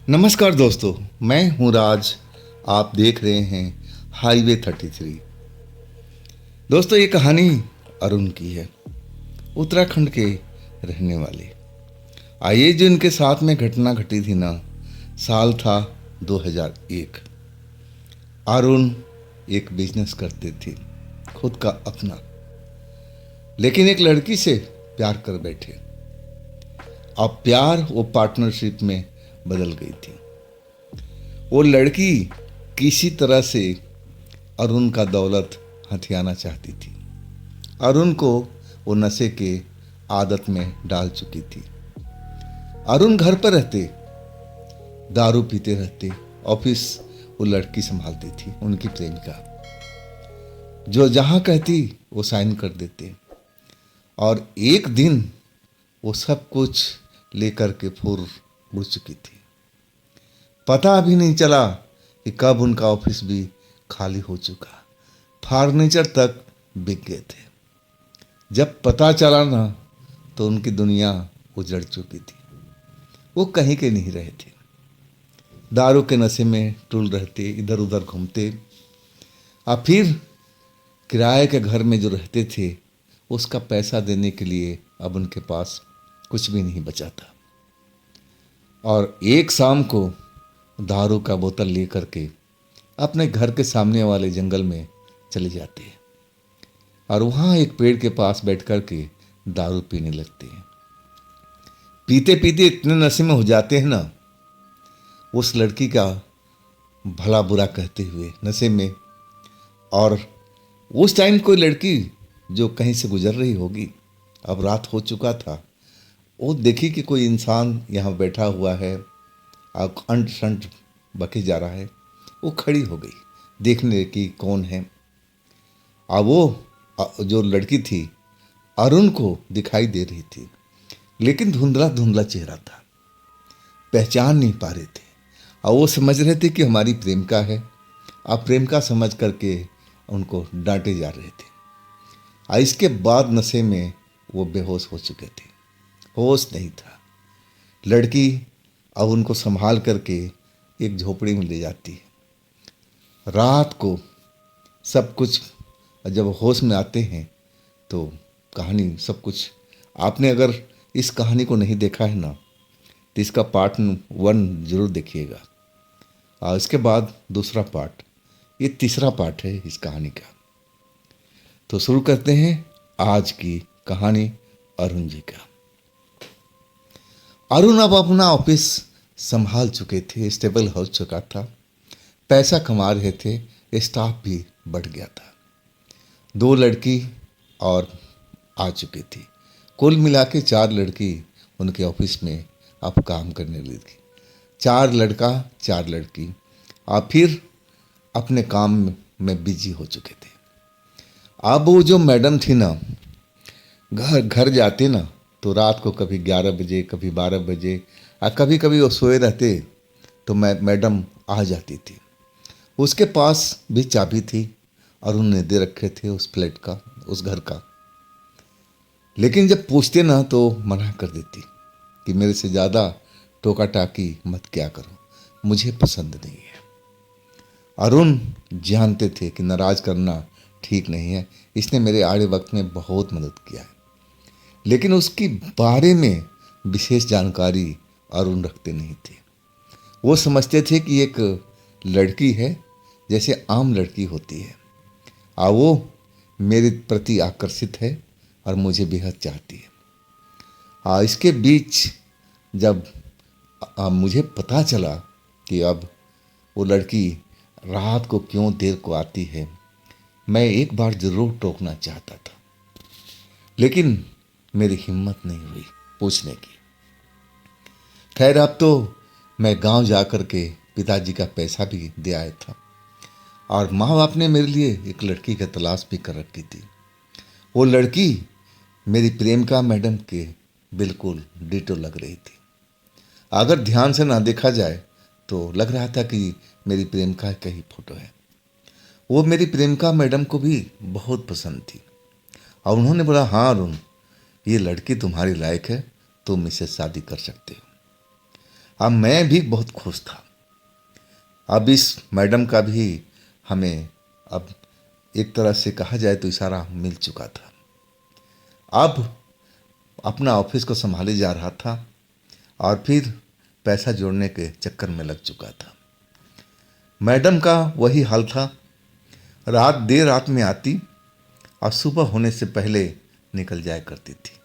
नमस्कार दोस्तों, मैं हूं राज। आप देख रहे हैं हाईवे 33। दोस्तों, ये कहानी अरुण की है, उत्तराखंड के रहने वाले। आइए, जो इनके साथ में घटना घटी थी ना, साल था 2001। अरुण एक बिजनेस करते थे, खुद का अपना, लेकिन एक लड़की से प्यार कर बैठे। अब प्यार वो पार्टनरशिप में बदल गई थी। वो लड़की किसी तरह से अरुण का दौलत हथियाना चाहती थी। अरुण को वो नशे के आदत में डाल चुकी थी। अरुण घर पर रहते, दारू पीते रहते। ऑफिस वो लड़की संभालती थी, उनकी प्रेमिका। जो जहां कहती वो साइन कर देते। और एक दिन वो सब कुछ लेकर के फुर उड़ चुकी थी। पता भी नहीं चला कि कब उनका ऑफिस भी खाली हो चुका। फर्नीचर तक बिक गए थे। जब पता चला ना, तो उनकी दुनिया उजड़ चुकी थी। वो कहीं के नहीं रहे थे। दारू के नशे में टुल रहते, इधर उधर घूमते। और फिर किराए के घर में जो रहते थे, उसका पैसा देने के लिए अब उनके पास कुछ भी नहीं बचा था। और एक शाम को दारू का बोतल लेकर के अपने घर के सामने वाले जंगल में चले जाते हैं और वहाँ एक पेड़ के पास बैठ कर के दारू पीने लगते हैं। पीते पीते इतने नशे में हो जाते हैं ना, उस लड़की का भला बुरा कहते हुए नशे में। और उस टाइम कोई लड़की जो कहीं से गुजर रही होगी, अब रात हो चुका था, वो देखी कि कोई इंसान यहाँ बैठा हुआ है और अंट शंट बके जा रहा है। वो खड़ी हो गई देखने की कौन है। अब वो जो लड़की थी, अरुण को दिखाई दे रही थी, लेकिन धुंधला धुंधला चेहरा था, पहचान नहीं पा रहे थे। और वो समझ रहे थे कि हमारी प्रेमिका है। अब प्रेमिका समझ करके उनको डांटे जा रहे थे। और इसके बाद नशे में वो बेहोश हो चुके थे, होश नहीं था। लड़की अब उनको संभाल करके एक झोपड़ी में ले जाती है। रात को सब कुछ जब होश में आते हैं तो कहानी सब कुछ, आपने अगर इस कहानी को नहीं देखा है ना, तो इसका पार्ट 1 जरूर देखिएगा। और इसके बाद दूसरा पार्ट, ये तीसरा पार्ट है इस कहानी का। तो शुरू करते हैं आज की कहानी अरुण जी का। अरुण अब अपना ऑफिस संभाल चुके थे, स्टेबल हो चुका था, पैसा कमा रहे थे, स्टाफ भी बढ़ गया था। 2 लड़की और आ चुकी थी। कुल मिला के 4 लड़की उनके ऑफिस में अब काम करने लगी। 4 लड़का 4 लड़की और फिर अपने काम में बिजी हो चुके थे। अब वो जो मैडम थी ना, घर घर जाते ना तो रात को कभी 11 बजे, कभी 12 बजे, और कभी कभी वो सोए रहते तो मैडम आ जाती थी। उसके पास भी चाबी थी और उन्होंने दे रखे थे उस फ्लैट का, उस घर का। लेकिन जब पूछते ना तो मना कर देती कि मेरे से ज़्यादा टोका टाकी मत क्या करो, मुझे पसंद नहीं है। अरुण जानते थे कि नाराज करना ठीक नहीं है। इसने मेरे आड़े वक्त में बहुत मदद किया है, लेकिन उसकी बारे में विशेष जानकारी अरुण रखते नहीं थे। वो समझते थे कि एक लड़की है जैसे आम लड़की होती है, और वो मेरे प्रति आकर्षित है और मुझे बेहद चाहती है। इसके बीच जब मुझे पता चला कि अब वो लड़की रात को क्यों देर को आती है, मैं एक बार ज़रूर टोकना चाहता था, लेकिन मेरी हिम्मत नहीं हुई पूछने की। खैर, अब तो मैं गांव जा कर के पिताजी का पैसा भी दे आया था और माँ बाप ने मेरे लिए एक लड़की की तलाश भी कर रखी थी। वो लड़की मेरी प्रेमिका मैडम के बिल्कुल डिटो लग रही थी। अगर ध्यान से ना देखा जाए तो लग रहा था कि मेरी प्रेमिका का ही फोटो है। वो मेरी प्रेमिका मैडम को भी बहुत पसंद थी और उन्होंने बोला, हाँ अरुण, ये लड़की तुम्हारी लायक है, तुम इससे शादी कर सकते हो। अब मैं भी बहुत खुश था। अब इस मैडम का भी हमें अब एक तरह से कहा जाए तो इशारा मिल चुका था। अब अपना ऑफिस को संभाले जा रहा था और फिर पैसा जोड़ने के चक्कर में लग चुका था। मैडम का वही हाल था, रात देर रात में आती और सुबह होने से पहले निकल जाया करती थी।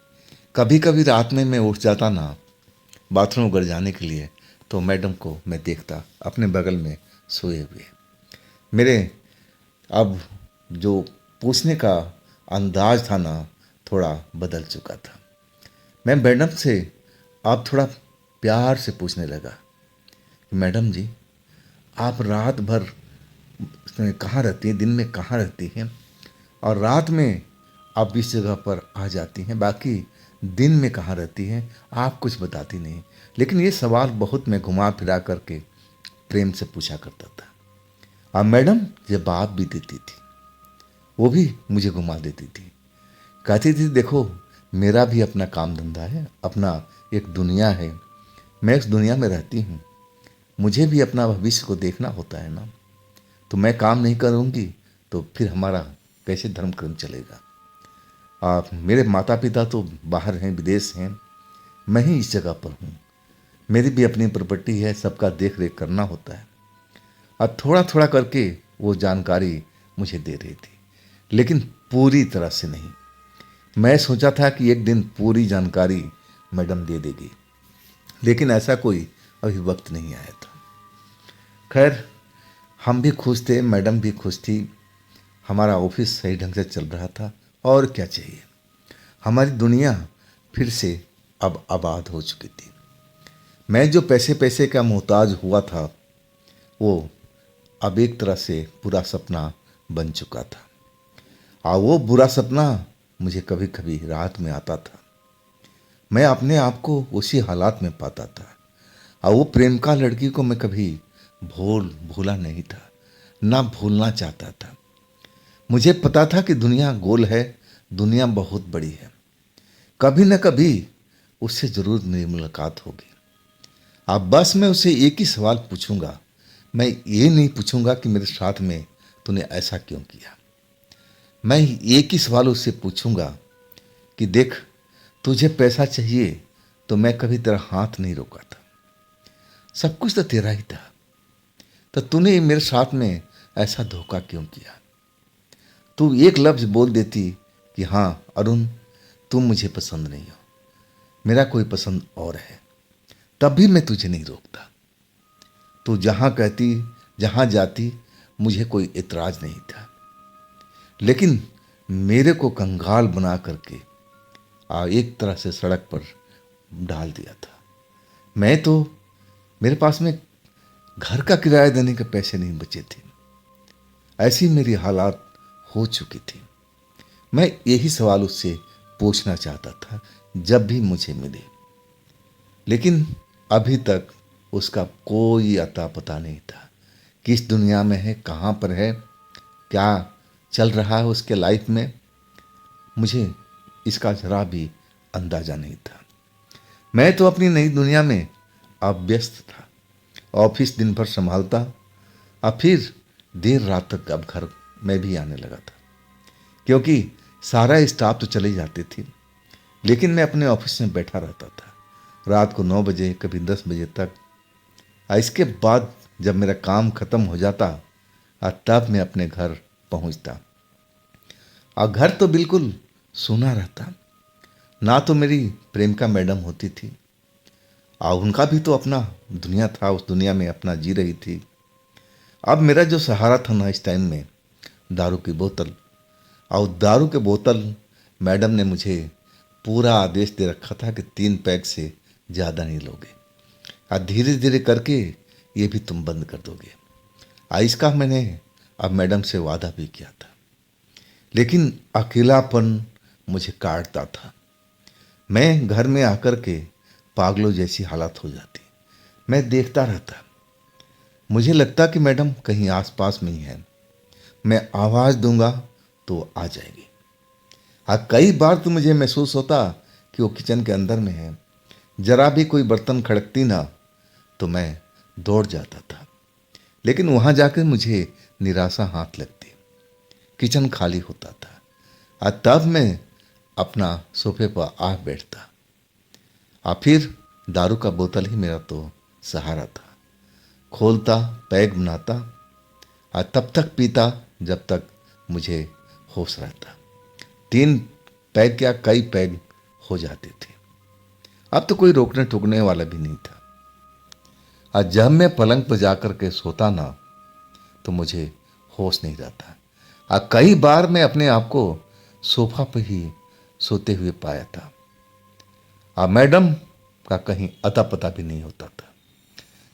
कभी कभी रात में मैं उठ जाता ना बाथरूम कर जाने के लिए, तो मैडम को मैं देखता अपने बगल में सोए हुए। मेरे अब जो पूछने का अंदाज था ना थोड़ा बदल चुका था। मैं मैडम से अब थोड़ा प्यार से पूछने लगा कि मैडम जी, आप रात भर कहाँ रहती हैं, दिन में कहाँ रहती हैं, और रात में आप इस जगह पर आ जाती हैं, बाकी दिन में कहाँ रहती हैं, आप कुछ बताती नहीं। लेकिन ये सवाल बहुत मैं घुमा फिरा करके प्रेम से पूछा करता था। अब मैडम जवाब भी देती थी, वो भी मुझे घुमा देती थी। कहती थी देखो, मेरा भी अपना काम धंधा है, अपना एक दुनिया है, मैं इस दुनिया में रहती हूँ, मुझे भी अपना भविष्य को देखना होता है ना। तो मैं काम नहीं करूँगी तो फिर हमारा कैसे धर्म कर्म चलेगा। मेरे माता पिता तो बाहर हैं, विदेश हैं, मैं ही इस जगह पर हूँ, मेरी भी अपनी प्रॉपर्टी है, सबका देख रेख करना होता है। और थोड़ा थोड़ा करके वो जानकारी मुझे दे रही थी, लेकिन पूरी तरह से नहीं। मैं सोचा था कि एक दिन पूरी जानकारी मैडम दे देगी, लेकिन ऐसा कोई अभी वक्त नहीं आया था। खैर, हम भी खुश थे, मैडम भी खुश थी, हमारा ऑफिस सही ढंग से चल रहा था, और क्या चाहिए। हमारी दुनिया फिर से अब आबाद हो चुकी थी। मैं जो पैसे पैसे का मोहताज हुआ था, वो अब एक तरह से बुरा सपना बन चुका था। और वो बुरा सपना मुझे कभी कभी रात में आता था। मैं अपने आप को उसी हालात में पाता था। और वो प्रेम का लड़की को मैं कभी भूला नहीं था, ना भूलना चाहता था। मुझे पता था कि दुनिया गोल है, दुनिया बहुत बड़ी है, कभी न कभी उससे ज़रूर मेरी मुलाकात होगी। अब बस मैं उसे एक ही सवाल पूछूंगा, मैं ये नहीं पूछूंगा कि मेरे साथ में तूने ऐसा क्यों किया। मैं एक ही सवाल उससे पूछूंगा कि देख, तुझे पैसा चाहिए तो मैं कभी तेरा हाथ नहीं रोका था, सब कुछ तो तेरा ही था, तो तूने मेरे साथ में ऐसा धोखा क्यों किया। तू एक लफ्ज़ बोल देती कि हाँ अरुण, तुम मुझे पसंद नहीं हो, मेरा कोई पसंद और है, तब भी मैं तुझे नहीं रोकता। तू जहाँ कहती, जहाँ जाती, मुझे कोई एतराज़ नहीं था। लेकिन मेरे को कंगाल बना करके एक तरह से सड़क पर डाल दिया था। मैं तो, मेरे पास में घर का किराया देने के पैसे नहीं बचे थे, ऐसी मेरी हालात हो चुकी थी। मैं यही सवाल उससे पूछना चाहता था जब भी मुझे मिले, लेकिन अभी तक उसका कोई अता पता नहीं था, किस दुनिया में है, कहाँ पर है, क्या चल रहा है उसके लाइफ में, मुझे इसका जरा भी अंदाज़ा नहीं था। मैं तो अपनी नई दुनिया में अब व्यस्त था, ऑफिस दिन भर संभालता, अब फिर देर रात तक अब घर में भी आने लगा था, क्योंकि सारा स्टाफ तो चले जाते थे, लेकिन मैं अपने ऑफिस में बैठा रहता था रात को 9 बजे, कभी 10 बजे तक। इसके बाद जब मेरा काम ख़त्म हो जाता तब मैं अपने घर पहुंचता, और घर तो बिल्कुल सूना रहता। ना तो मेरी प्रेमिका मैडम होती थी, और उनका भी तो अपना दुनिया था, उस दुनिया में अपना जी रही थी। अब मेरा जो सहारा था ना इस टाइम में, दारू की बोतल, और दारू के बोतल मैडम ने मुझे पूरा आदेश दे रखा था कि 3 पैक से ज़्यादा नहीं लोगे, और धीरे धीरे करके ये भी तुम बंद कर दोगे। इसका मैंने अब मैडम से वादा भी किया था, लेकिन अकेलापन मुझे काटता था। मैं घर में आकर के पागलों जैसी हालत हो जाती, मैं देखता रहता, मुझे लगता कि मैडम कहीं आसपास में ही है, मैं आवाज़ दूंगा तो आ जाएगी। कई बार तो मुझे महसूस होता कि वो किचन के अंदर में है, जरा भी कोई बर्तन खड़कती ना तो मैं दौड़ जाता था, लेकिन वहाँ जाकर मुझे निराशा हाथ लगती। किचन खाली होता था और तब मैं अपना सोफे पर आ बैठता और फिर दारू का बोतल ही मेरा तो सहारा था। खोलता, पैग बनाता और तब तक पीता जब तक मुझे होश रहता। 3 पैग क्या कई पैग हो जाते थे। अब तो कोई रोकने टोकने वाला भी नहीं था। और जब मैं पलंग पर जाकर के सोता ना तो मुझे होश नहीं रहता। और कई बार मैं अपने आप को सोफा पर ही सोते हुए पाया था। और मैडम का कहीं अता पता भी नहीं होता था।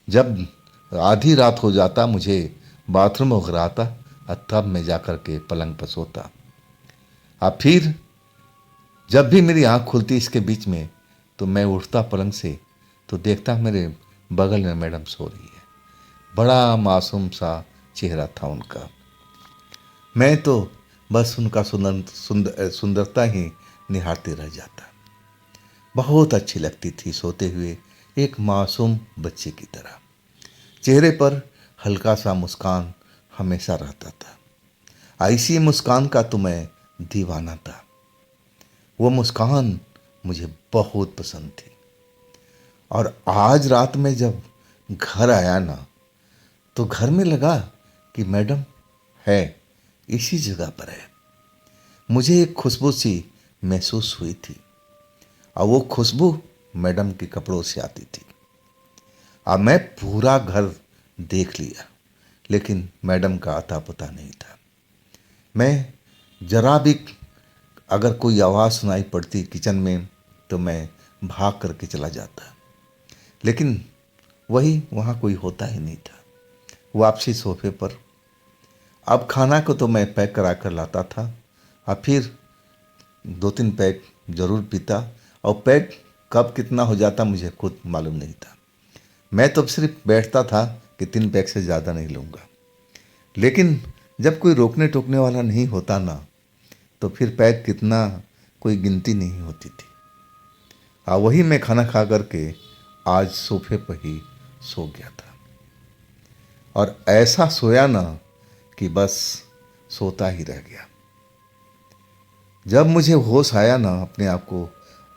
जब आधी रात हो जाता, मुझे बाथरूम वगैरह आता और तब मैं जाकर के पलंग पर सोता। और फिर जब भी मेरी आंख खुलती इसके बीच में तो मैं उठता पलंग से तो देखता मेरे बगल में मैडम सो रही है। बड़ा मासूम सा चेहरा था उनका। मैं तो बस उनका सुंदरता ही निहारते रह जाता। बहुत अच्छी लगती थी सोते हुए एक मासूम बच्चे की तरह। चेहरे पर हल्का सा मुस्कान हमेशा रहता था। ऐसी मुस्कान का तो मैं दीवाना था। वो मुस्कान मुझे बहुत पसंद थी। और आज रात में जब घर आया ना तो घर में लगा कि मैडम है, इसी जगह पर है। मुझे एक खुशबू सी महसूस हुई थी और वो खुशबू मैडम के कपड़ों से आती थी। अब मैं पूरा घर देख लिया, लेकिन मैडम का अता पता नहीं था। मैं जरा भी अगर कोई आवाज़ सुनाई पड़ती किचन में तो मैं भाग करके चला जाता, लेकिन वही वहाँ कोई होता ही नहीं था। वापसी सोफे पर। अब खाना को तो मैं पैक करा कर लाता था और फिर 2-3 पैक ज़रूर पीता, और पैक कब कितना हो जाता मुझे खुद मालूम नहीं था। मैं तो सिर्फ बैठता था कि 3 पैक से ज़्यादा नहीं लूँगा। लेकिन जब कोई रोकने टोकने वाला नहीं होता ना तो फिर पैक कितना कोई गिनती नहीं होती थी। वही मैं खाना खा करके आज सोफे पर ही सो गया था। और ऐसा सोया ना कि बस सोता ही रह गया। जब मुझे होश आया ना, अपने आप को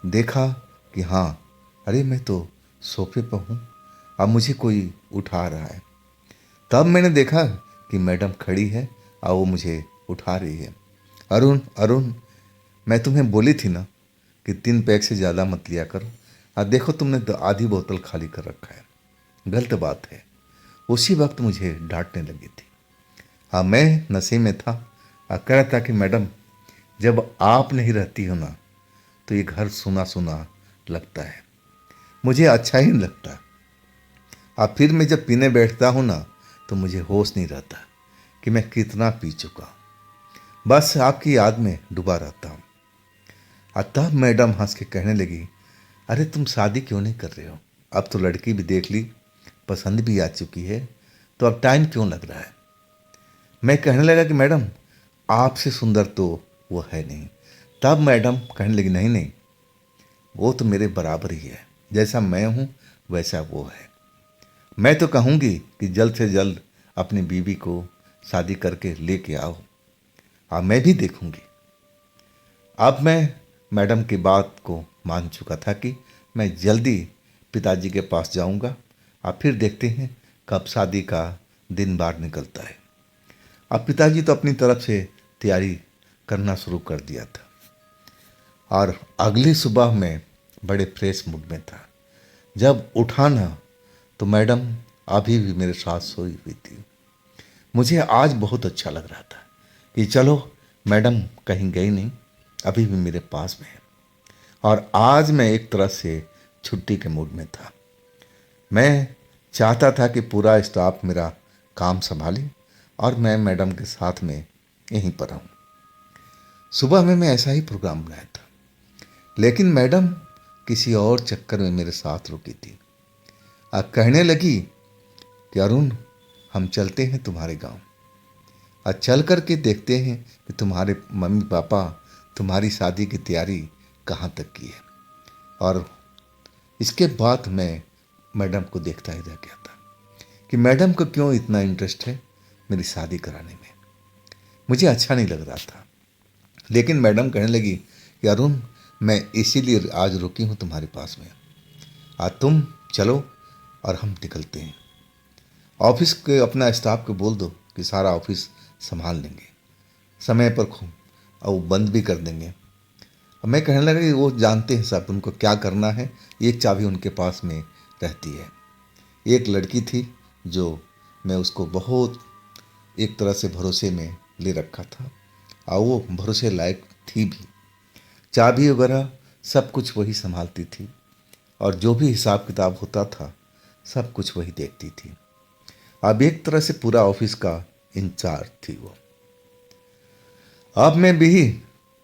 देखा कि हाँ, अरे मैं तो सोफे पर हूँ, अब मुझे कोई उठा रहा है। तब मैंने देखा कि मैडम खड़ी है और वो मुझे उठा रही है। अरुण, अरुण, मैं तुम्हें बोली थी ना कि 3 पैक से ज़्यादा मत लिया करो, और देखो तुमने तो आधी बोतल खाली कर रखा है, गलत बात है। उसी वक्त मुझे डांटने लगी थी। मैं नशे में था और कह रहा था कि मैडम, जब आप नहीं रहती हो ना तो ये घर सुना सुना लगता है, मुझे अच्छा ही नहीं लगता। फिर मैं जब पीने बैठता हूँ ना तो मुझे होश नहीं रहता कि मैं कितना पी चुका हूँ। बस आपकी याद में डूबा रहता हूँ। तब मैडम हंस के कहने लगी, अरे तुम शादी क्यों नहीं कर रहे हो? अब तो लड़की भी देख ली, पसंद भी आ चुकी है, तो अब टाइम क्यों लग रहा है? मैं कहने लगा कि मैडम, आपसे सुंदर तो वो है नहीं। तब मैडम कहने लगी, नहीं नहीं, वो तो मेरे बराबर ही है, जैसा मैं हूँ वैसा वो है। मैं तो कहूँगी कि जल्द से जल्द अपनी बीवी को शादी करके लेके आओ, मैं भी देखूँगी। अब मैं मैडम की बात को मान चुका था कि मैं जल्दी पिताजी के पास जाऊँगा, और फिर देखते हैं कब शादी का दिन बार निकलता है। अब पिताजी तो अपनी तरफ से तैयारी करना शुरू कर दिया था, और अगली सुबह मैं बड़े फ्रेश मूड में था। जब उठा ना तो मैडम अभी भी मेरे साथ सोई हुई थी। मुझे आज बहुत अच्छा लग रहा था कि चलो, मैडम कहीं गई नहीं, अभी भी मेरे पास में है। और आज मैं एक तरह से छुट्टी के मूड में था। मैं चाहता था कि पूरा स्टाफ मेरा काम संभाले और मैं मैडम के साथ में यहीं पर रहूं। सुबह में मैं ऐसा ही प्रोग्राम बनाया था, लेकिन मैडम किसी और चक्कर में मेरे साथ रुकी थी। कहने लगी कि अरुण, हम चलते हैं तुम्हारे गांव, और चल कर के देखते हैं कि तुम्हारे मम्मी पापा तुम्हारी शादी की तैयारी कहाँ तक की है। और इसके बाद मैं मैडम को देखता ही रह गया था कि मैडम को क्यों इतना इंटरेस्ट है मेरी शादी कराने में। मुझे अच्छा नहीं लग रहा था, लेकिन मैडम कहने लगी कि अरुण, मैं इसीलिए आज रुकी हूँ तुम्हारे पास में, आज तुम चलो और हम निकलते हैं। ऑफिस के अपना स्टाफ को बोल दो कि सारा ऑफिस संभाल लेंगे, समय पर खूब और वो बंद भी कर देंगे। अब मैं कहने लगा कि वो जानते हैं सब उनको क्या करना है, एक चाबी उनके पास में रहती है। एक लड़की थी जो मैं उसको बहुत एक तरह से भरोसे में ले रखा था और वो भरोसे लायक थी भी। चाबी वगैरह सब कुछ वही संभालती थी और जो भी हिसाब किताब होता था सब कुछ वही देखती थी। अब एक तरह से पूरा ऑफिस का इंचार्ज थी वो। अब मैं भी,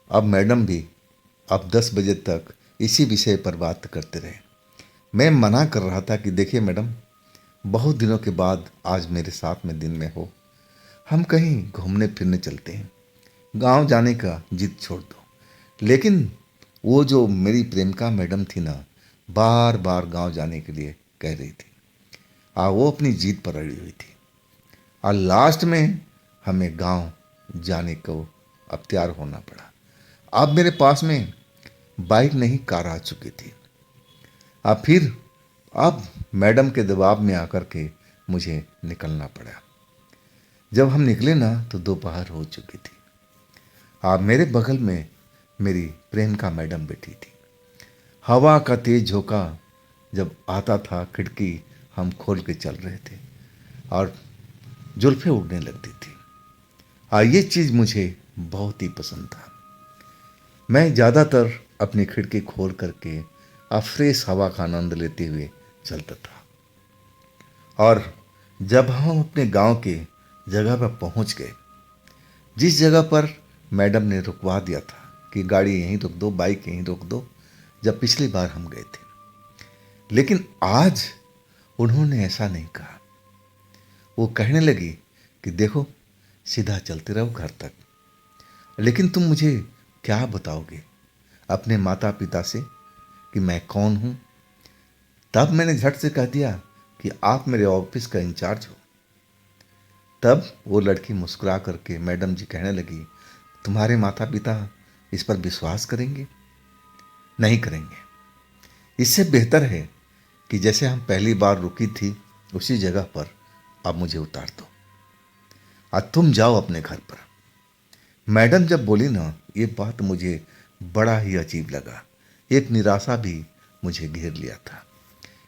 अब मैडम भी, अब 10 बजे तक इसी विषय पर बात करते रहे। मैं मना कर रहा था कि देखिए मैडम, बहुत दिनों के बाद आज मेरे साथ में दिन में हो, हम कहीं घूमने फिरने चलते हैं, गांव जाने का जिद छोड़ दो। लेकिन वो जो मेरी प्रेमिका मैडम थी ना, बार बार गांव जाने के लिए कह रही थी वो अपनी जिद पर अड़ी हुई थी और लास्ट में हमें गांव जाने को अब तैयार होना पड़ा। अब मेरे पास में बाइक नहीं कार आ चुकी थी। अब मैडम के दबाव में आकर के मुझे निकलना पड़ा। जब हम निकले ना तो दोपहर हो चुकी थी। मेरे बगल में मेरी प्रेम का मैडम बैठी थी। हवा का तेज झोंका जब आता था, खिड़की हम खोल के चल रहे थे और जुल्फें उड़ने लगती थी। ये चीज़ मुझे बहुत ही पसंद था। मैं ज़्यादातर अपनी खिड़की खोल करके फ्रेश हवा का आनंद लेते हुए चलता था। और जब हम अपने गांव के जगह पर पहुंच गए, जिस जगह पर मैडम ने रुकवा दिया था कि गाड़ी यहीं रोक दो, बाइक यहीं रोक दो, जब पिछली बार हम गए थे, लेकिन आज उन्होंने ऐसा नहीं कहा। वो कहने लगी कि देखो, सीधा चलते रहो घर तक, लेकिन तुम मुझे क्या बताओगे अपने माता पिता से कि मैं कौन हूं। तब मैंने झट से कह दिया कि आप मेरे ऑफिस का इंचार्ज हो। तब वो लड़की मुस्कुरा करके मैडम जी कहने लगी, तुम्हारे माता पिता इस पर विश्वास करेंगे? नहीं करेंगे। इससे बेहतर है कि जैसे हम पहली बार रुकी थी उसी जगह पर अब मुझे उतार दो, आज तुम जाओ अपने घर पर। मैडम जब बोली ना, ये बात मुझे बड़ा ही अजीब लगा। एक निराशा भी मुझे घेर लिया था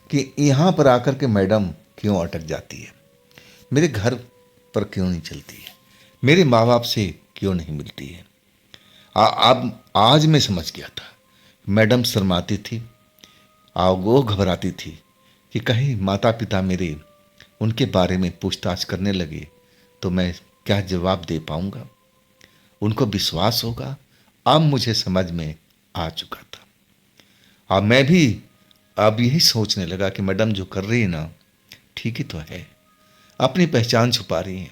कि यहाँ पर आकर के मैडम क्यों अटक जाती है, मेरे घर पर क्यों नहीं चलती है, मेरे माँ बाप से क्यों नहीं मिलती है। अब आज मैं समझ गया था, मैडम शर्माती थी, वो घबराती थी कि कहीं माता पिता मेरे उनके बारे में पूछताछ करने लगे तो मैं क्या जवाब दे पाऊंगा, उनको विश्वास होगा। अब मुझे समझ में आ चुका था। अब मैं भी अब यही सोचने लगा कि मैडम जो कर रही है ना, ठीक ही तो है, अपनी पहचान छुपा रही है।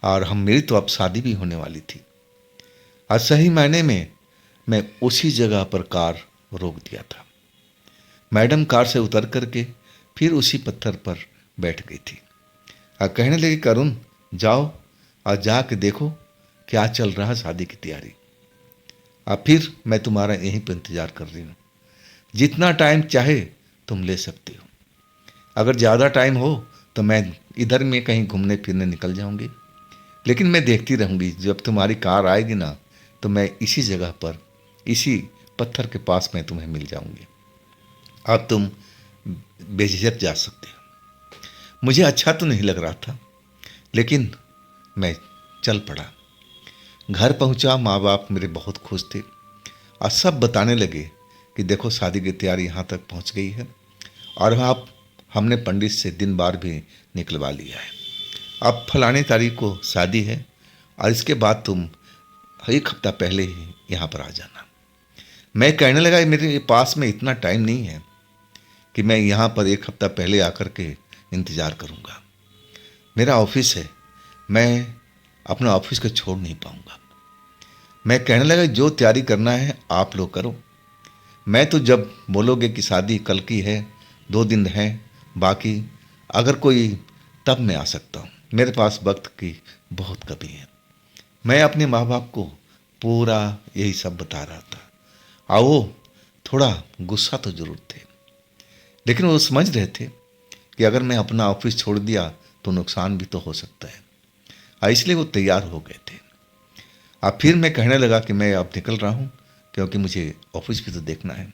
और मेरी तो अब शादी भी होने वाली थी। आज सही मायने में मैं उसी जगह पर कार रोक दिया था। मैडम कार से उतर करके फिर उसी पत्थर पर बैठ गई थी और कहने लगी, करुण जाओ और जाके देखो क्या चल रहा है शादी की तैयारी। अब फिर मैं तुम्हारा यहीं पर इंतजार कर रही हूँ, जितना टाइम चाहे तुम ले सकते हो। अगर ज़्यादा टाइम हो तो मैं इधर में कहीं घूमने फिरने निकल जाऊंगी, लेकिन मैं देखती रहूंगी। जब तुम्हारी कार आएगी ना तो मैं इसी जगह पर, इसी पत्थर के पास में तुम्हें मिल जाऊंगी। अब तुम बेझिझक जा सकते हो। मुझे अच्छा तो नहीं लग रहा था, लेकिन मैं चल पड़ा। घर पहुंचा, माँ बाप मेरे बहुत खुश थे और सब बताने लगे कि देखो शादी की तैयारी यहाँ तक पहुँच गई है और आप हमने पंडित से दिन बार भी निकलवा लिया है। अब फलाने तारीख को शादी है और इसके बाद तुम 1 हफ्ता पहले ही यहाँ पर आ जाना। मैं कहने लगा, मेरे पास में इतना टाइम नहीं है कि मैं यहाँ पर 1 हफ्ता पहले आकर के इंतज़ार करूँगा। मेरा ऑफिस है, मैं अपना ऑफिस को छोड़ नहीं पाऊँगा। मैं कहने लगा, जो तैयारी करना है आप लोग करो, मैं तो जब बोलोगे कि शादी कल की है 2 दिन हैं बाकी, अगर कोई तब मैं आ सकता हूँ, मेरे पास वक्त की बहुत कमी है। मैं अपने माँ बाप को पूरा यही सब बता रहा था। वो थोड़ा गुस्सा तो जरूर थे, लेकिन वो समझ रहे थे कि अगर मैं अपना ऑफिस छोड़ दिया तो नुकसान भी तो हो सकता है। इसलिए वो तैयार हो गए थे। अब फिर मैं कहने लगा कि मैं अब निकल रहा हूँ क्योंकि मुझे ऑफिस भी तो देखना है।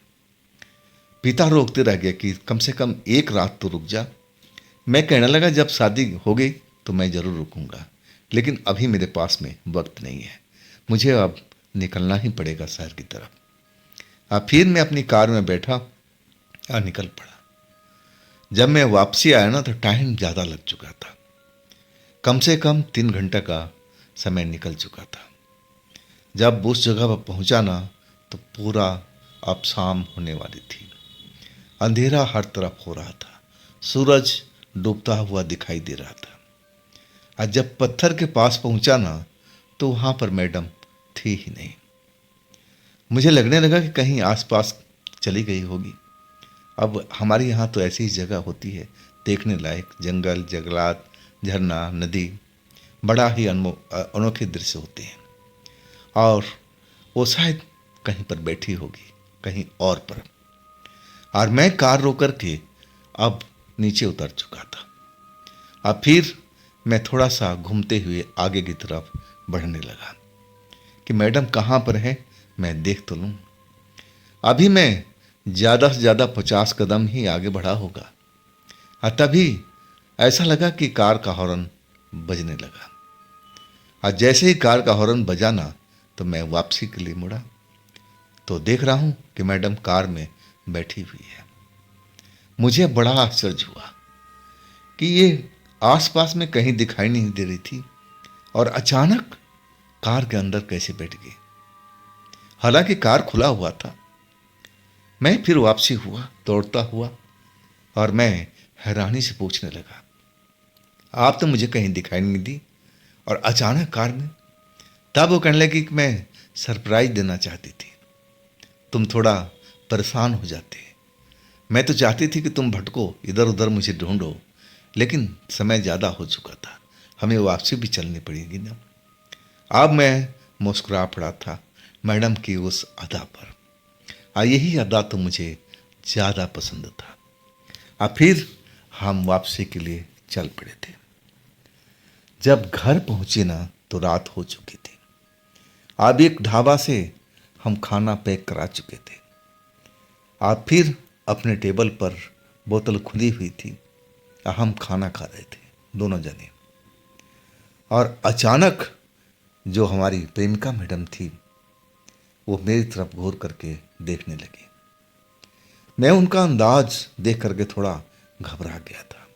पिता रोकते रह गए कि कम से कम एक रात तो रुक जा। मैं कहने लगा जब शादी हो गई तो मैं ज़रूर रुकूंगा, लेकिन अभी मेरे पास में वक्त नहीं है, मुझे अब निकलना ही पड़ेगा शहर की तरफ। अब फिर मैं अपनी कार में बैठा और निकल पड़ा। जब मैं वापसी आया ना तो टाइम ज़्यादा लग चुका था, कम से कम 3 घंटे का समय निकल चुका था। जब उस जगह पर पहुंचा ना तो पूरा अब शाम होने वाली थी। अंधेरा हर तरफ हो रहा था, सूरज डूबता हुआ दिखाई दे रहा था। और जब पत्थर के पास पहुंचा ना तो वहां पर मैडम थी ही नहीं। मुझे लगने लगा कि कहीं आसपास चली गई होगी। अब हमारे यहाँ तो ऐसी ही जगह होती है देखने लायक, जंगल, जंगलात, झरना, नदी, बड़ा ही अनोखे दृश्य होते हैं। और वो शायद कहीं पर बैठी होगी, कहीं और पर। और मैं कार रोक करके अब नीचे उतर चुका था। अब फिर मैं थोड़ा सा घूमते हुए आगे की तरफ बढ़ने लगा कि मैडम कहाँ पर है, मैं देख तो लूँ। अभी मैं ज़्यादा से ज़्यादा 50 कदम ही आगे बढ़ा होगा और तभी ऐसा लगा कि कार का हॉर्न बजने लगा। और जैसे ही कार का हॉर्न बजा ना तो मैं वापसी के लिए मुड़ा तो देख रहा हूँ कि मैडम कार में बैठी हुई है। मुझे बड़ा आश्चर्य हुआ कि ये आसपास में कहीं दिखाई नहीं दे रही थी और अचानक कार के अंदर कैसे बैठ गई। हालांकि कार खुला हुआ था। मैं फिर वापसी हुआ दौड़ता हुआ और मैं हैरानी से पूछने लगा, आप तो मुझे कहीं दिखाई नहीं दी और अचानक कार में। तब वो कहने लगी कि मैं सरप्राइज देना चाहती थी, तुम थोड़ा परेशान हो जाते। मैं तो चाहती थी कि तुम भटको, इधर उधर मुझे ढूंढो, लेकिन समय ज़्यादा हो चुका था, हमें वापसी भी चलनी पड़ेगी ना। अब मैं मुस्कुरा पड़ा था मैडम की उस अदा पर। यही अदा तो मुझे ज़्यादा पसंद था। फिर हम वापसी के लिए चल पड़े थे। जब घर पहुंचे ना तो रात हो चुकी थी। अब एक ढाबा से हम खाना पैक करा चुके थे। फिर अपने टेबल पर बोतल खुली हुई थी, हम खाना खा रहे थे दोनों जने। और अचानक जो हमारी प्रेमिका मैडम थी वो मेरी तरफ घूर करके देखने लगी। मैं उनका अंदाज देख करके थोड़ा घबरा गया था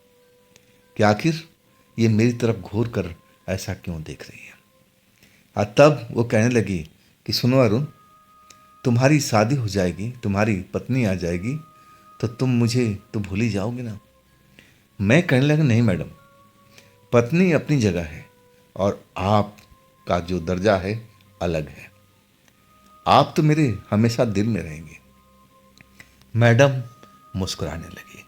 कि आखिर ये मेरी तरफ घूर कर ऐसा क्यों देख रही है। और तब वो कहने लगी कि सुनो अरुण, तुम्हारी शादी हो जाएगी, तुम्हारी पत्नी आ जाएगी तो तुम मुझे तो भूल ही जाओगे ना। मैं कहने लगा नहीं मैडम, पत्नी अपनी जगह है और आपका जो दर्जा है अलग है, आप तो मेरे हमेशा दिल में रहेंगे। मैडम मुस्कुराने लगी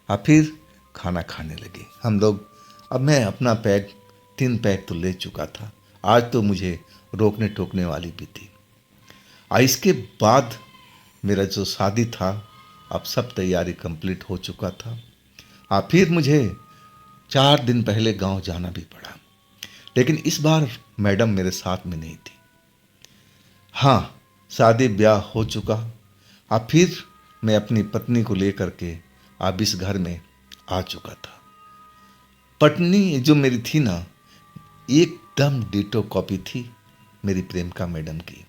और फिर खाना खाने लगी। हम लोग, अब मैं अपना पैक 3 पैक तो ले चुका था, आज तो मुझे रोकने टोकने वाली भी थी। इसके बाद मेरा जो शादी था, अब सब तैयारी कंप्लीट हो चुका था। फिर मुझे 4 दिन पहले गांव जाना भी पड़ा, लेकिन इस बार मैडम मेरे साथ में नहीं थी। हाँ, शादी ब्याह हो चुका। फिर मैं अपनी पत्नी को लेकर के अब इस घर में आ चुका था। पत्नी जो मेरी थी ना, एकदम डिटो कॉपी थी मेरी प्रेमिका मैडम की।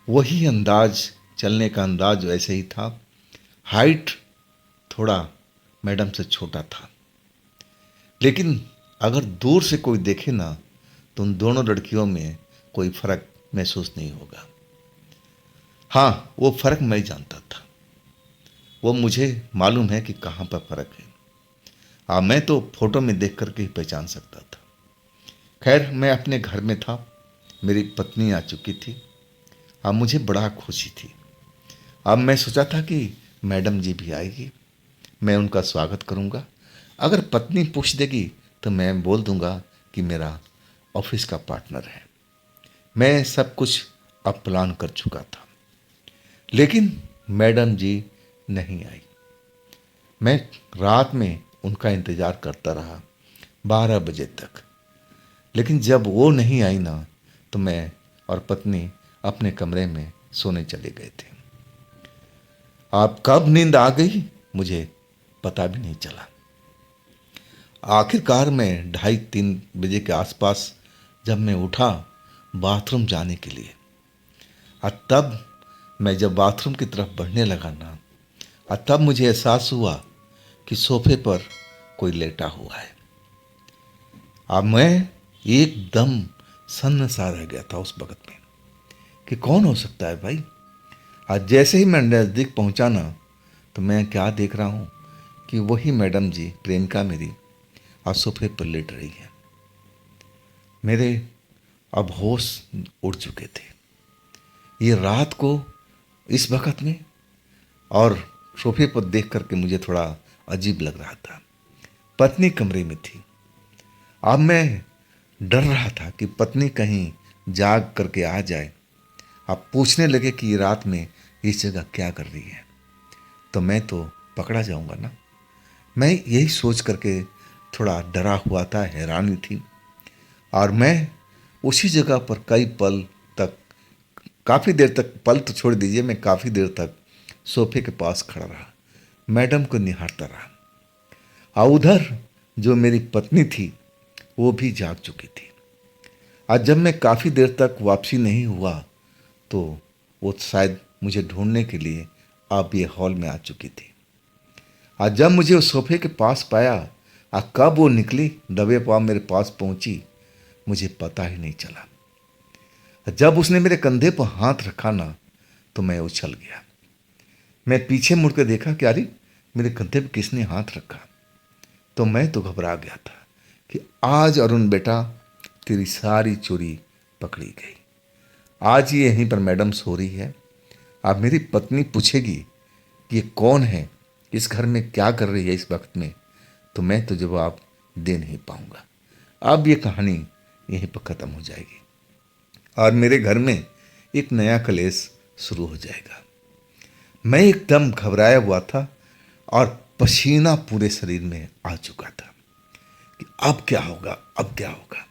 वही अंदाज, चलने का अंदाज वैसे ही था। हाइट थोड़ा मैडम से छोटा था, लेकिन अगर दूर से कोई देखे ना तो उन दोनों लड़कियों में कोई फर्क महसूस नहीं होगा। हाँ, वो फर्क मैं जानता था, वो मुझे मालूम है कि कहाँ पर फर्क है। मैं तो फोटो में देख करके ही पहचान सकता था। खैर, मैं अपने घर में था, मेरी पत्नी आ चुकी थी। मुझे बड़ा खुशी थी। अब मैं सोचा था कि मैडम जी भी आएगी, मैं उनका स्वागत करूँगा। अगर पत्नी पूछ देगी तो मैं बोल दूँगा कि मेरा ऑफिस का पार्टनर है। मैं सब कुछ अब प्लान कर चुका था, लेकिन मैडम जी नहीं आई। मैं रात में उनका इंतज़ार करता रहा 12 बजे तक, लेकिन जब वो नहीं आई ना, तो मैं और पत्नी अपने कमरे में सोने चले गए थे। आप कब नींद आ गई मुझे पता भी नहीं चला। आखिरकार मैं 2:30-3 बजे के आसपास जब मैं उठा बाथरूम जाने के लिए, और तब मैं जब बाथरूम की तरफ बढ़ने लगा ना, और तब मुझे एहसास हुआ कि सोफे पर कोई लेटा हुआ है। अब मैं एकदम सन्न सा रह गया था उस वक्त में कि कौन हो सकता है भाई। आज जैसे ही मैं नज़दीक पहुंचा ना, तो मैं क्या देख रहा हूं कि वही मैडम जी, प्रेमिका मेरी, आज सोफे पर लेट रही है। मेरे अब होश उड़ चुके थे। ये रात को इस वक्त में और सोफे पर देख करके मुझे थोड़ा अजीब लग रहा था। पत्नी कमरे में थी। अब मैं डर रहा था कि पत्नी कहीं जाग करके आ जाए, अब पूछने लगे कि ये रात में इस जगह क्या कर रही है, तो मैं तो पकड़ा जाऊंगा ना। मैं यही सोच करके थोड़ा डरा हुआ था, हैरानी थी। और मैं उसी जगह पर कई पल तक, काफ़ी देर तक, पल तो छोड़ दीजिए, मैं काफ़ी देर तक सोफे के पास खड़ा रहा, मैडम को निहारता रहा। और उधर जो मेरी पत्नी थी वो भी जाग चुकी थी। आज जब मैं काफ़ी देर तक वापसी नहीं हुआ, तो वो शायद मुझे ढूंढने के लिए अब ये हॉल में आ चुकी थी। आज जब मुझे उस सोफे के पास पाया, और कब वो निकली दबे पाँव मेरे पास पहुंची, मुझे पता ही नहीं चला। जब उसने मेरे कंधे पर हाथ रखा ना, तो मैं उछल गया। मैं पीछे मुड़ कर देखा कि अरे मेरे कंधे पर किसने हाथ रखा। तो मैं तो घबरा गया था कि आज अरुण बेटा तेरी सारी चोरी पकड़ी गई। आज ये यहीं पर मैडम सो रही है। अब मेरी पत्नी पूछेगी कि ये कौन है, इस घर में क्या कर रही है इस वक्त में, तो मैं तो जवाब दे नहीं पाऊंगा। अब ये कहानी यहीं पर ख़त्म हो जाएगी और मेरे घर में एक नया कलेश शुरू हो जाएगा। मैं एकदम घबराया हुआ था और पसीना पूरे शरीर में आ चुका था कि अब क्या होगा, अब क्या होगा।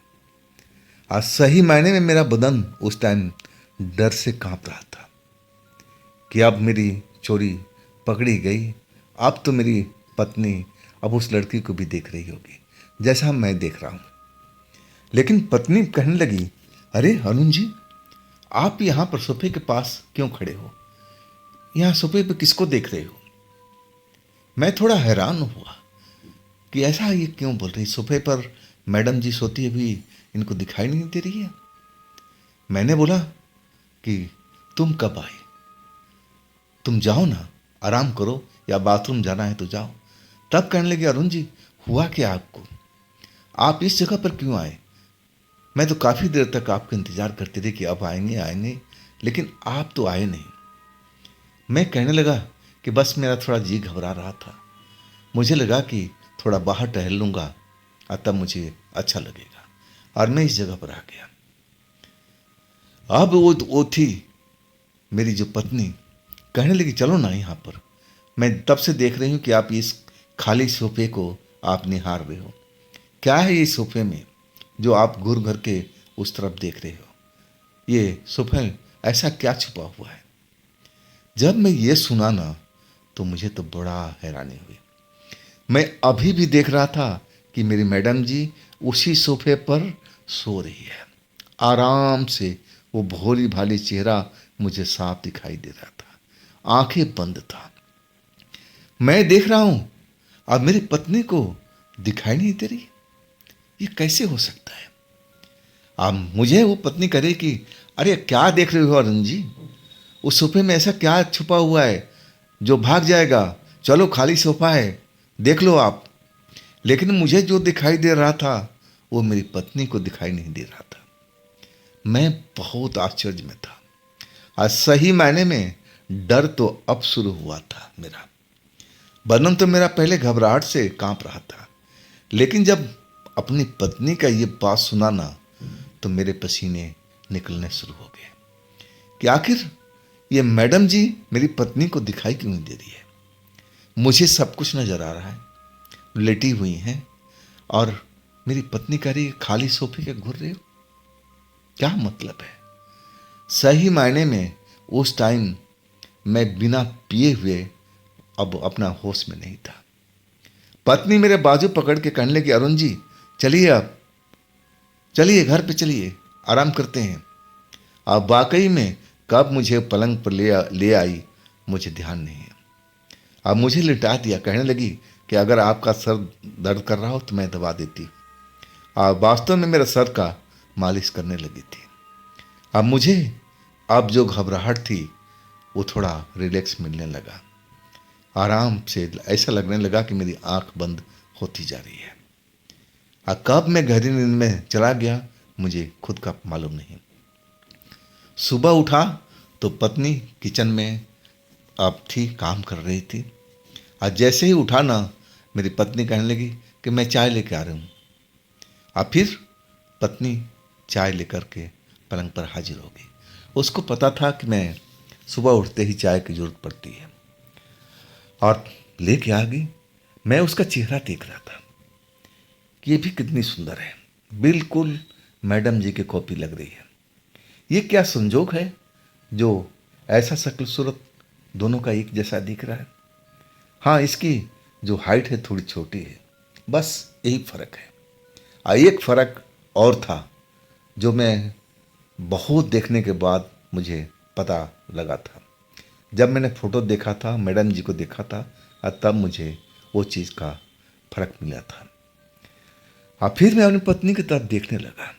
आज सही मायने में मेरा बदन उस टाइम डर से कांप रहा था कि अब मेरी चोरी पकड़ी गई। अब तो मेरी पत्नी अब उस लड़की को भी देख रही होगी जैसा मैं देख रहा हूँ। लेकिन पत्नी कहने लगी, अरे अरुण जी, आप यहाँ पर सोफे के पास क्यों खड़े हो? यहाँ सोफे पे किसको देख रहे हो? मैं थोड़ा हैरान हुआ कि ऐसा ये क्यों बोल रही, सोफे पर मैडम जी सोती हुई इनको दिखाई नहीं दे रही है। मैंने बोला कि तुम कब आए, तुम जाओ ना, आराम करो, या बाथरूम जाना है तो जाओ। तब कहने लगे, अरुण जी हुआ क्या आपको, आप इस जगह पर क्यों आए? मैं तो काफ़ी देर तक आपका इंतज़ार करते थे कि अब आएंगे आएंगे, लेकिन आप तो आए नहीं। मैं कहने लगा कि बस मेरा थोड़ा जी घबरा रहा था, मुझे लगा कि थोड़ा बाहर टहल लूँगा और तब मुझे अच्छा लगेगा, और मैं इस जगह पर आ गया। अब वो थी मेरी जो पत्नी, कहने लगी चलो ना यहाँ पर। मैं तब से देख रही हूँ कि आप इस खाली सोफे को आप निहार रहे हो। क्या है ये सोफे में जो आप घूर भर के उस तरफ देख रहे हो? ये सोफे ऐसा क्या छुपा हुआ है? जब मैं ये सुना ना, तो मुझे तो बड़ा हैरानी हुई। मैं अभी भी देख रहा था कि मेरी मैडम जी उसी सोफे पर सो रही है, आराम से। वो भोली भाली चेहरा मुझे साफ दिखाई दे रहा था, आंखें बंद था। मैं देख रहा हूं, अब मेरी पत्नी को दिखाई नहीं दे रही। ये कैसे हो सकता है? अब मुझे वो पत्नी करे कि अरे क्या देख रहे हो अरुण जी, उस सोफे में ऐसा क्या छुपा हुआ है जो भाग जाएगा? चलो खाली सोफा है, देख लो आप। लेकिन मुझे जो दिखाई दे रहा था वो मेरी पत्नी को दिखाई नहीं दे रहा था। मैं बहुत आश्चर्य में था। आज सही मायने में डर तो अब शुरू हुआ था मेरा। बदन तो मेरा पहले घबराहट से कांप रहा था, लेकिन जब अपनी पत्नी का ये बात सुना ना, तो मेरे पसीने निकलने शुरू हो गए कि आखिर ये मैडम जी मेरी पत्नी को दिखाई क्यों नहीं दे रही है। मुझे सब कुछ नजर आ रहा है, लेटी हुई हैं और मेरी पत्नी कह रही है खाली सोफे के घूर रहे हो, क्या मतलब है। सही मायने में उस टाइम मैं बिना पिए हुए अब अपना होश में नहीं था। पत्नी मेरे बाजू पकड़ के कहने लगी, अरुण जी चलिए, अब चलिए घर पे चलिए, आराम करते हैं। अब वाकई में कब मुझे पलंग पर ले आई मुझे ध्यान नहीं है। अब मुझे लिटा दिया, कहने लगी कि अगर आपका सर दर्द कर रहा हो तो मैं दवा देती। अब वास्तव में मेरा सर का मालिश करने लगी थी। अब मुझे अब जो घबराहट थी वो थोड़ा रिलैक्स मिलने लगा, आराम से ऐसा लगने लगा कि मेरी आंख बंद होती जा रही है। अब कब मैं गहरी नींद में चला गया मुझे खुद का मालूम नहीं। सुबह उठा तो पत्नी किचन में अब थी, काम कर रही थी। आज जैसे ही उठा ना, मेरी पत्नी कहने लगी कि मैं चाय लेके आ रही हूँ। अब फिर पत्नी चाय लेकर के पलंग पर हाजिर हो गई। उसको पता था कि मैं सुबह उठते ही चाय की जरूरत पड़ती है, और लेके आ गई। मैं उसका चेहरा देख रहा था कि ये भी कितनी सुंदर है, बिल्कुल मैडम जी की कॉपी लग रही है। ये क्या संजोग है जो ऐसा शक्ल सूरत दोनों का एक जैसा दिख रहा है। हाँ, इसकी जो हाइट है थोड़ी छोटी है, बस यही फर्क है। एक फर्क और था जो मैं बहुत देखने के बाद मुझे पता लगा था। जब मैंने फोटो देखा था, मैडम जी को देखा था, और तब मुझे वो चीज़ का फर्क मिला था। फिर मैं अपनी पत्नी की तरफ देखने लगा।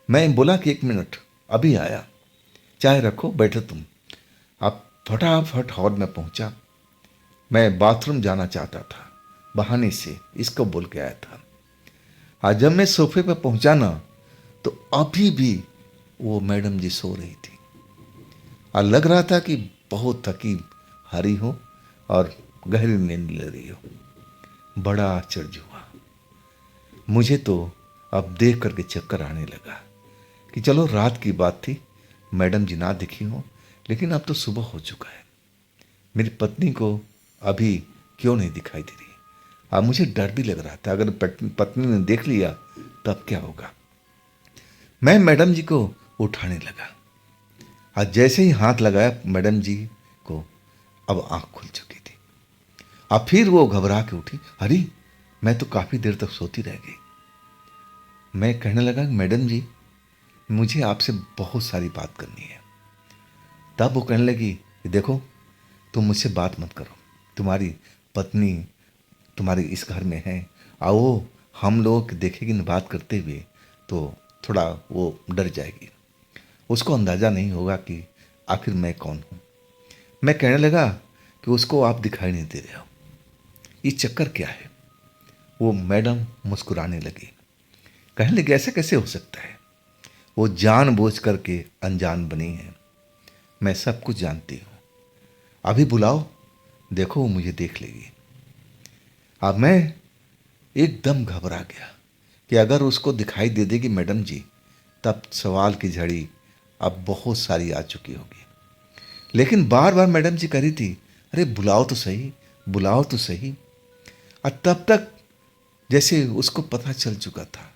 मैं बोला कि 1 मिनट अभी आया, चाय रखो, बैठो तुम। अब फटाफट हॉल में पहुंचा। मैं बाथरूम जाना चाहता था, बहाने से इसको बोल के आया था। आज जब मैं सोफे पर पहुंचा ना, तो अभी भी वो मैडम जी सो रही थी, और लग रहा था कि बहुत थकी हारी हो और गहरी नींद ले रही हो। बड़ा आश्चर्य हुआ मुझे तो। अब देख करके चक्कर आने लगा कि चलो रात की बात थी, मैडम जी ना दिखी हो, लेकिन अब तो सुबह हो चुका है, मेरी पत्नी को अभी क्यों नहीं दिखाई दे रही। अब मुझे डर भी लग रहा था, अगर पत्नी ने देख लिया तब क्या होगा। मैं मैडम जी को उठाने लगा। आज जैसे ही हाथ लगाया मैडम जी को, अब आंख खुल चुकी थी। अब फिर वो घबरा के उठी, अरे मैं तो काफी देर तक सोती रह गई। मैं कहने लगा, मैडम जी मुझे आपसे बहुत सारी बात करनी है। तब वो कहने लगी कि देखो, तुम मुझसे बात मत करो, तुम्हारी पत्नी तुम्हारे इस घर में है, आओ हम लोग देखेगी न बात करते हुए तो थोड़ा वो डर जाएगी, उसको अंदाज़ा नहीं होगा कि आखिर मैं कौन हूँ। मैं कहने लगा कि उसको आप दिखाई नहीं दे रहे हो, ये चक्कर क्या है। वो मैडम मुस्कुराने लगी, कहने लगी ऐसा कैसे हो सकता है, वो जानबूझ करके अनजान बनी है, मैं सब कुछ जानती हूँ, अभी बुलाओ, देखो वो मुझे देख लेगी। अब मैं एकदम घबरा गया कि अगर उसको दिखाई दे देगी मैडम जी, तब सवाल की झड़ी अब बहुत सारी आ चुकी होगी। लेकिन बार बार मैडम जी कह रही थी, अरे बुलाओ तो सही, बुलाओ तो सही। और तब तक जैसे उसको पता चल चुका था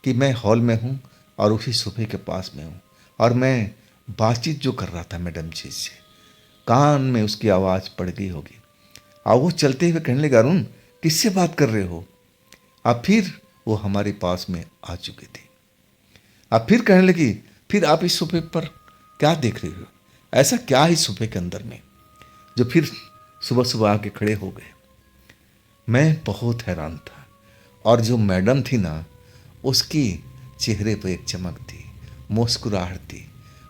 कि मैं हॉल में हूँ और उसी सोफे के पास में हूँ, और मैं बातचीत जो कर रहा था मैडम जी से, कान में उसकी आवाज़ पड़ गई होगी। और वो चलते हुए कहने लगा, अरुण किससे बात कर रहे हो। अब फिर वो हमारे पास में आ चुकी थी। अब फिर कहने लगी, फिर आप इस सोफे पर क्या देख रहे हो, ऐसा क्या है इस सोफे के अंदर में जो फिर सुबह सुबह आके खड़े हो गए। मैं बहुत हैरान था, और जो मैडम थी ना, उसकी चेहरे पर एक चमक थी, मुस्कुराहट थी,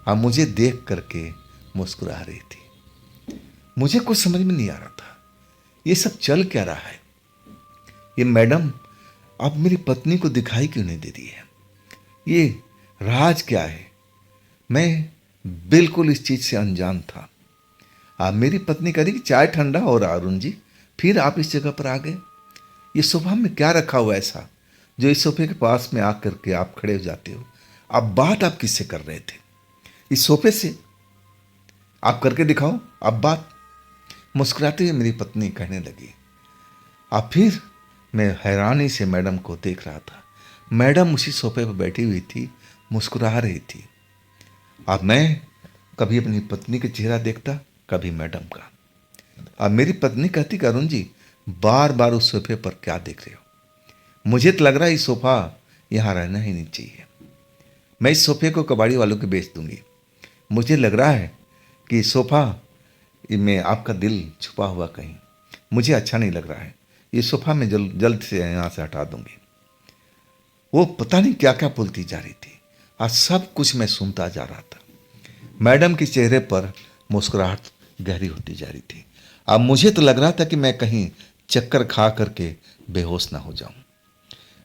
और मुझे देख करके मुस्कुरा रही थी। मुझे कुछ समझ में नहीं आ रहा था ये सब चल क्या रहा है। ये मैडम अब मेरी पत्नी को दिखाई क्यों नहीं दे रही है, ये राज क्या है। मैं बिल्कुल इस चीज से अनजान था। मेरी पत्नी कह रही कि चाय ठंडा हो रहा अरुण जी, फिर आप इस जगह पर आ गए। ये सोफा में क्या रखा हुआ है ऐसा जो इस सोफे के पास में आकर के आप खड़े हो जाते हो? अब बात आप किससे कर रहे थे? इस सोफे से। आप करके दिखाओ अब बात। मुस्कुराते हुए मेरी पत्नी कहने लगी। अब फिर मैं हैरानी से मैडम को देख रहा था। मैडम उसी सोफे पर बैठी हुई थी, मुस्कुरा रही थी। अब मैं कभी अपनी पत्नी का चेहरा देखता, कभी मैडम का। अब मेरी पत्नी कहती कि अरुण जी, बार बार उस सोफे पर क्या देख रहे हो? मुझे तो लग रहा है ये सोफा यहाँ रहना ही नहीं चाहिए। मैं इस सोफे को कबाड़ी वालों को बेच दूंगी। मुझे लग रहा है कि सोफा में आपका दिल छुपा हुआ कहीं। मुझे अच्छा नहीं लग रहा है। ये सोफा मैं जल्द से यहाँ से हटा दूंगी। वो पता नहीं क्या क्या बोलती जा रही थी। आज सब कुछ मैं सुनता जा रहा था। मैडम के चेहरे पर मुस्कुराहट गहरी होती जा रही थी। अब मुझे तो लग रहा था कि मैं कहीं चक्कर खा करके बेहोश ना हो जाऊं।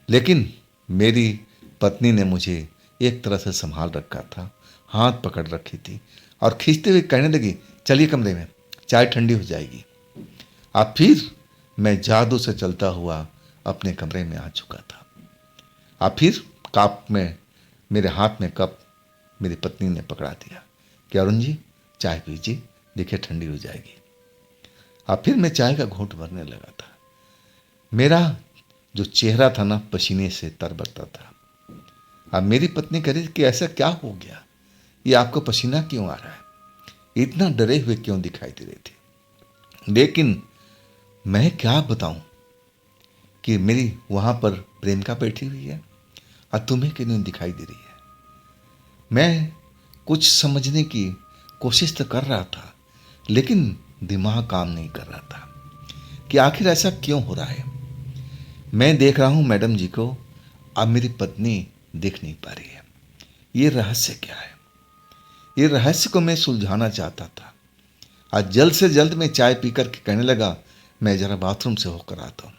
लेकिन मेरी पत्नी ने मुझे एक तरह से संभाल रखा था, हाथ पकड़ रखी थी और खींचते हुए कहने लगी, चलिए कमरे में, चाय ठंडी हो जाएगी। अब फिर मैं जादू से चलता हुआ अपने कमरे में आ चुका था। अब फिर कप में, मेरे हाथ में कप मेरी पत्नी ने पकड़ा दिया कि अरुण जी चाय पीजिए, देखिए ठंडी हो जाएगी। अब फिर मैं चाय का घूंट भरने लगा था। मेरा जो चेहरा था ना, पसीने से तरबता था। अब मेरी पत्नी कह रही कि ऐसा क्या हो गया, ये आपको पसीना क्यों आ रहा है, इतना डरे हुए क्यों दिखाई दे रहे थे? लेकिन मैं क्या बताऊं कि मेरी वहां पर प्रेमिका बैठी हुई है और तुम्हें क्यों नहीं दिखाई दे रही है। मैं कुछ समझने की कोशिश तो कर रहा था, लेकिन दिमाग काम नहीं कर रहा था कि आखिर ऐसा क्यों हो रहा है। मैं देख रहा हूं मैडम जी को, अब मेरी पत्नी देख नहीं पा रही है। ये रहस्य क्या है? ये रहस्य को मैं सुलझाना चाहता था। आज जल्द से जल्द मैं चाय पी करके कहने लगा, मैं जरा बाथरूम से होकर आता हूँ।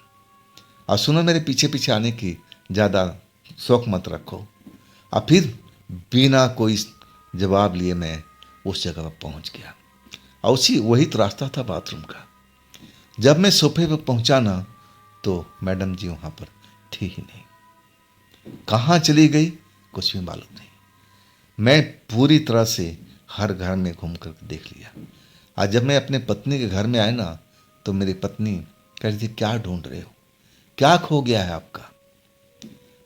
और सुनो, मेरे पीछे पीछे आने की ज़्यादा शौक मत रखो। और फिर बिना कोई जवाब लिए मैं उस जगह पर पहुँच गया। और वही तो रास्ता था बाथरूम का। जब मैं सोफे पर पहुँचा ना, तो मैडम जी वहाँ पर थी ही नहीं। कहाँ चली गई कुछ भी मालूम नहीं। मैं पूरी तरह से हर घर में घूम कर देख लिया। आज जब मैं अपने पत्नी के घर में आया ना, तो मेरी पत्नी कह रही थी, क्या ढूंढ रहे हो, क्या खो गया है आपका?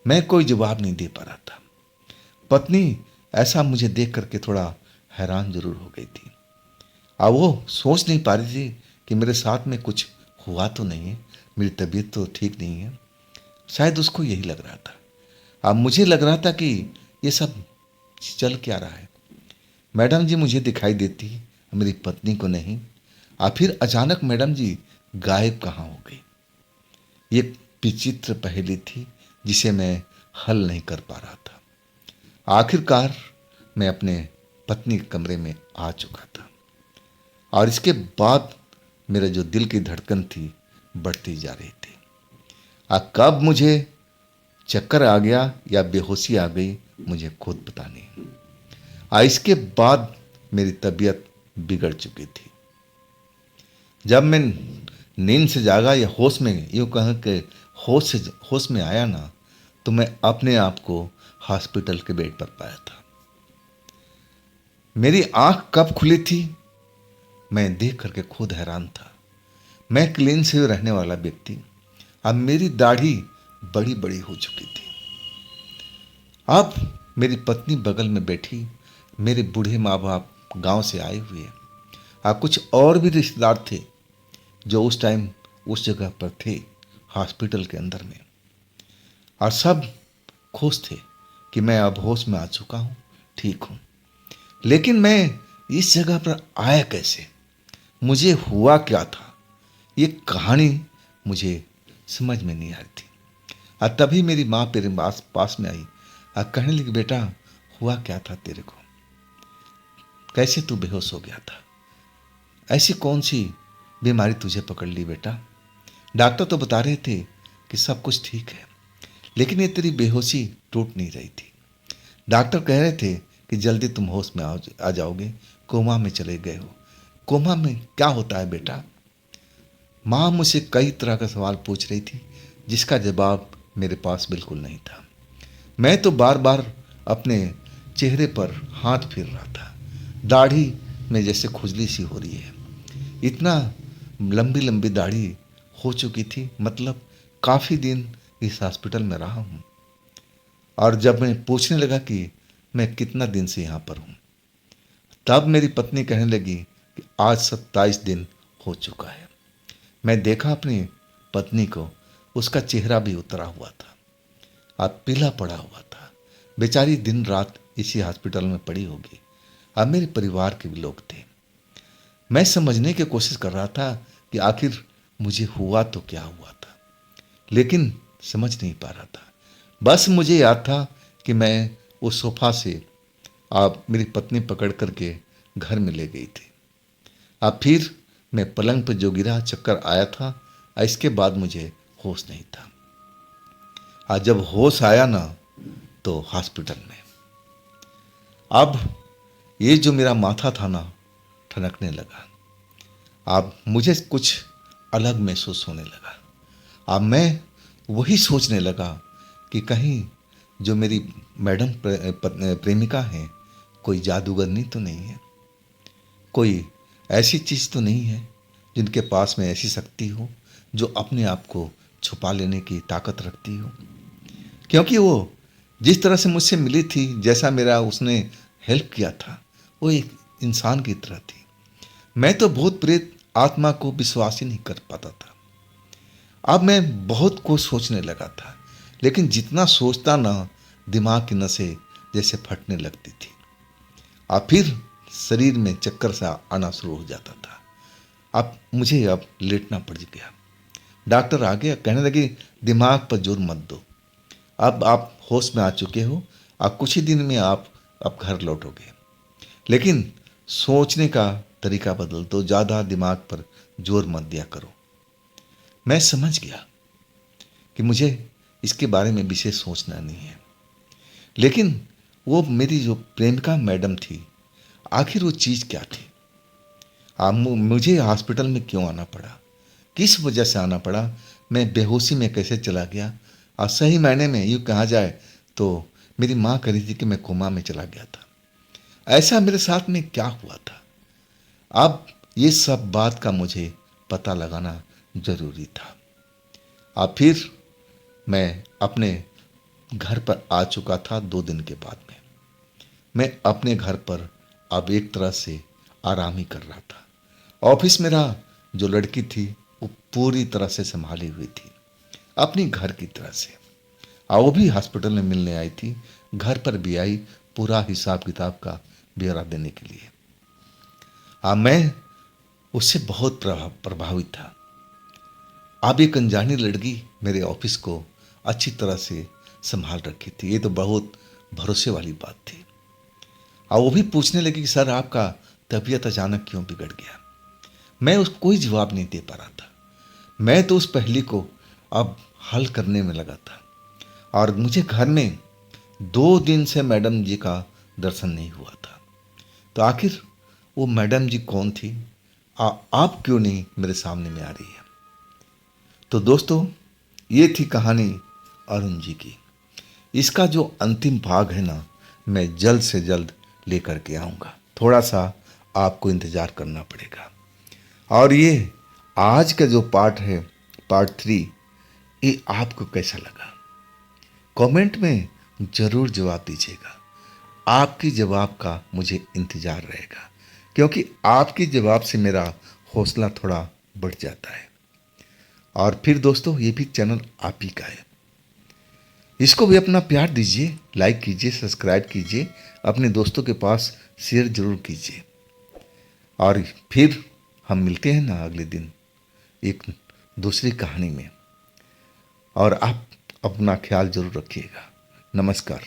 मैं कोई जवाब नहीं दे पा रहा था। पत्नी ऐसा मुझे देख करके थोड़ा हैरान जरूर हो गई थी। अब वो सोच नहीं पा रही थी कि मेरे साथ में कुछ हुआ तो नहीं है, मेरी तबीयत तो ठीक नहीं है। शायद उसको यही लग रहा था। अब मुझे लग रहा था कि ये सब चल क्या रहा है। मैडम जी मुझे दिखाई देती, मेरी पत्नी को नहीं। और फिर अचानक मैडम जी गायब कहाँ हो गई। ये विचित्र पहेली थी जिसे मैं हल नहीं कर पा रहा था। आखिरकार मैं अपने पत्नी के कमरे में आ चुका था और इसके बाद मेरा जो दिल की धड़कन थी बढ़ती जा रही थी। कब मुझे चक्कर आ गया या बेहोशी आ गई, मुझे खुद पता नहीं। इसके बाद मेरी तबीयत बिगड़ चुकी थी। जब मैं नींद से जागा या होश में, यूँ कहें कि होश में आया ना, तो मैं अपने आप को हॉस्पिटल के बेड पर पाया था। मेरी आंख कब खुली थी मैं देख करके खुद हैरान था। मैं क्लीन से रहने वाला व्यक्ति, अब मेरी दाढ़ी बड़ी बड़ी हो चुकी थी। अब मेरी पत्नी बगल में बैठी, मेरे बूढ़े माँ बाप गांव से आए हुए, कुछ और भी रिश्तेदार थे जो उस टाइम उस जगह पर थे हॉस्पिटल के अंदर में, और सब खुश थे कि मैं अब होश में आ चुका हूँ, ठीक हूँ। लेकिन मैं इस जगह पर आया कैसे, मुझे हुआ क्या था, ये कहानी मुझे समझ में नहीं आ रही थी। और तभी मेरी माँ मेरे पास में आई और कहने लगी, बेटा हुआ क्या था तेरे को, कैसे तू बेहोश हो गया था, ऐसी कौन सी बीमारी तुझे पकड़ ली बेटा? डॉक्टर तो बता रहे थे कि सब कुछ ठीक है, लेकिन ये तेरी बेहोशी टूट नहीं रही थी। डॉक्टर कह रहे थे कि जल्दी तुम होश में आ जाओगे, कोमा में चले गए हो। कोमा में क्या होता है बेटा? माँ मुझसे कई तरह का सवाल पूछ रही थी जिसका जवाब मेरे पास बिल्कुल नहीं था। मैं तो बार बार अपने चेहरे पर हाथ फिर रहा था। दाढ़ी में जैसे खुजली सी हो रही है। इतना लंबी लंबी दाढ़ी हो चुकी थी, मतलब काफ़ी दिन इस हॉस्पिटल में रहा हूँ। और जब मैं पूछने लगा कि मैं कितना दिन से यहाँ पर हूँ, तब मेरी पत्नी कहने लगी कि आज 27 दिन हो चुका है। मैं देखा अपनी पत्नी को, उसका चेहरा भी उतरा हुआ था, अब पीला पड़ा हुआ था। बेचारी दिन रात इसी हॉस्पिटल में पड़ी होगी। अब मेरे परिवार के भी लोग थे। मैं समझने की कोशिश कर रहा था कि आखिर मुझे हुआ तो क्या हुआ था, लेकिन समझ नहीं पा रहा था। बस मुझे याद था कि मैं उस सोफा से आप मेरी पत्नी पकड़ करके घर में ले गई थी। अब फिर मैं पलंग पर जो गिरा, चक्कर आया था। इसके बाद मुझे होश नहीं था। आज जब होश आया ना, तो हॉस्पिटल में अब ये जो मेरा माथा था ना, ठनकने लगा। अब मुझे कुछ अलग महसूस होने लगा। अब मैं वही सोचने लगा कि कहीं जो मेरी मैडम प्रेमिका हैं, कोई जादूगरनी तो नहीं है, कोई ऐसी चीज़ तो नहीं है जिनके पास में ऐसी शक्ति हो जो अपने आप को छुपा लेने की ताकत रखती हो। क्योंकि वो जिस तरह से मुझसे मिली थी, जैसा मेरा उसने हेल्प किया था, वो एक इंसान की तरह थी। मैं तो भूत प्रेत आत्मा को विश्वास ही नहीं कर पाता था। अब मैं बहुत कुछ सोचने लगा था, लेकिन जितना सोचता ना, दिमाग की नसें जैसे फटने लगती थी। अब फिर शरीर में चक्कर सा आना शुरू हो जाता था। अब लेटना पड़ गया। डॉक्टर आ गया, कहने लगे दिमाग पर जोर मत दो, अब आप होश में आ चुके हो, अब कुछ ही दिन में आप अब घर लौटोगे, लेकिन सोचने का तरीका बदल दो, ज़्यादा दिमाग पर जोर मत दिया करो। मैं समझ गया कि मुझे इसके बारे में विशेष सोचना नहीं है, लेकिन वो मेरी जो प्रेमिका मैडम थी, आखिर वो चीज़ क्या थी? मुझे हॉस्पिटल में क्यों आना पड़ा, किस वजह से आना पड़ा, मैं बेहोशी में कैसे चला गया? और सही मायने में यूँ कहा जाए तो मेरी माँ कह रही थी कि मैं कोमा में चला गया था। ऐसा मेरे साथ में क्या हुआ था? अब ये सब बात का मुझे पता लगाना जरूरी था। अब फिर मैं अपने घर पर आ चुका था 2 दिन के बाद में। मैं अपने घर पर अब एक तरह से आराम ही कर रहा था। ऑफिस मेरा जो लड़की थी वो पूरी तरह से संभाली हुई थी, अपनी घर की तरह से। और वो भी हॉस्पिटल में मिलने आई थी, घर पर भी आई पूरा हिसाब किताब का ब्यौरा देने के लिए। मैं उससे बहुत प्रभावित था। अब एक अनजानी लड़की मेरे ऑफिस को अच्छी तरह से संभाल रखी थी, ये तो बहुत भरोसे वाली बात थी। और वो भी पूछने लगी कि सर आपका तबीयत अचानक क्यों बिगड़ गया? मैं उसको कोई जवाब नहीं दे पा रहा था। मैं तो उस पहेली को अब हल करने में लगा था। और मुझे घर में 2 दिन से मैडम जी का दर्शन नहीं हुआ था। तो आखिर वो मैडम जी कौन थी? आप क्यों नहीं मेरे सामने में आ रही है? तो दोस्तों, ये थी कहानी अरुण जी की। इसका जो अंतिम भाग है ना, मैं जल्द से जल्द लेकर के आऊँगा। थोड़ा सा आपको इंतज़ार करना पड़ेगा। और ये आज का जो पार्ट है, पार्ट 3, ये आपको कैसा लगा? कमेंट में ज़रूर जवाब दीजिएगा। आपकी जवाब का मुझे इंतज़ार रहेगा, क्योंकि आपके जवाब से मेरा हौसला थोड़ा बढ़ जाता है। और फिर दोस्तों, ये भी चैनल आप ही का है, इसको भी अपना प्यार दीजिए, लाइक कीजिए, सब्सक्राइब कीजिए, अपने दोस्तों के पास शेयर जरूर कीजिए। और फिर हम मिलते हैं ना अगले दिन एक दूसरी कहानी में। और आप अपना ख्याल जरूर रखिएगा। नमस्कार।